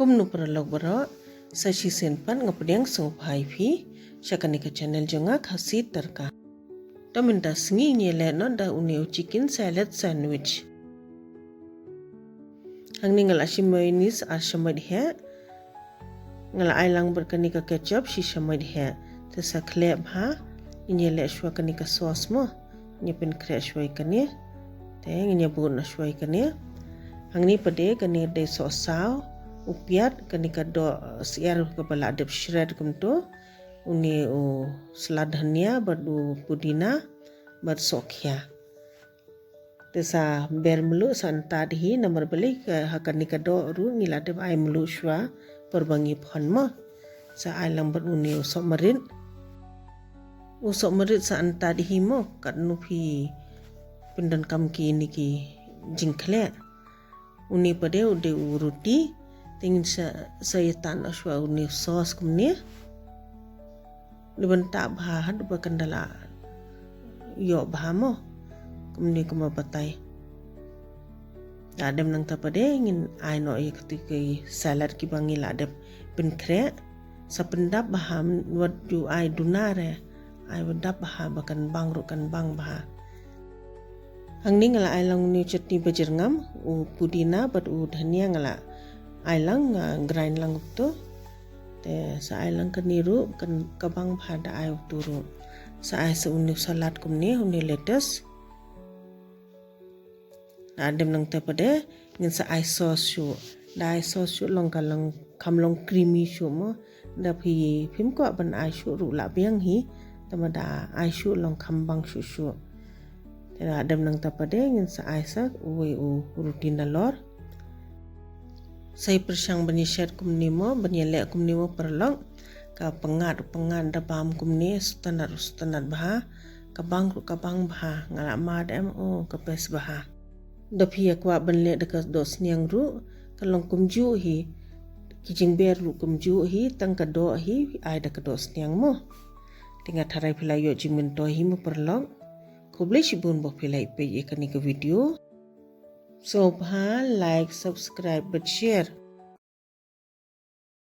Kumnu perlok bero sashi senpan ngapediang sungpai phi syakanika channel jonga khasi terka. Dominta sengi nyele no da uneu chicken salad sandwich. Hang ni ngala shi mayonnaise ashamad he. Ngala ailang berkanika ketchup shi shamad he. Tesa klep ha nyele shwa kanika sauce mo. Nyepin crash shwa ikane. Teng nyebun shwa ikane. Hang ni pade kani de sosau upiat kanika do siar kepala adep shred kumto uni salad dhania badu pudina bad sokya tesa ber melu santa dihi nomor beli ke hakanika do ru nila adep ai melu shwa perbangi phon mo sa ai lambat uni usok merit sa anta dihi mo kat nupi pindan kam ki niki jingkhle uni pade ude uruti tingin saya tan ashwa uni sauce kumni dibentak bahan bakandala yo bahamo kumni kuma batai adem nang tapade ingin aino ye ketika salad ki bangil adep bin kre sa pendap baham wat ju ai dunare ai wadap bah bakan bang rukan bang bah hang ni ngala ai lang ni chutney bajirngam u pudina bat u dhania ngala ai lang grind lang to te sa ai lang kaniru kan kabang phada ai turu sa ai sa uni salad kumni uni lettuce adem nang te pade ngin sa ai sauce shu dai sauce shu long kalang kamlong creamy shu mo da phi phim ko ban ai shu ru la biang hi tamada ai shu long kambang shu te adem nang te pade ngin sa ai sa u rutin lor saya persang benyesat kumni mo benyelek kumni mo perlong ka pengat da pam kumni standar bah kabang bah ngala madam ka pes bah da pia kwa benle dekat dos niang ru kalong kumju hi kijing ber ru kumju hi tang ka do hi ai da ka dos niang mo tinga tharai philai yo jimin to hi mo perlong koble shibun bo philai pe ekani ka video so like subscribe but share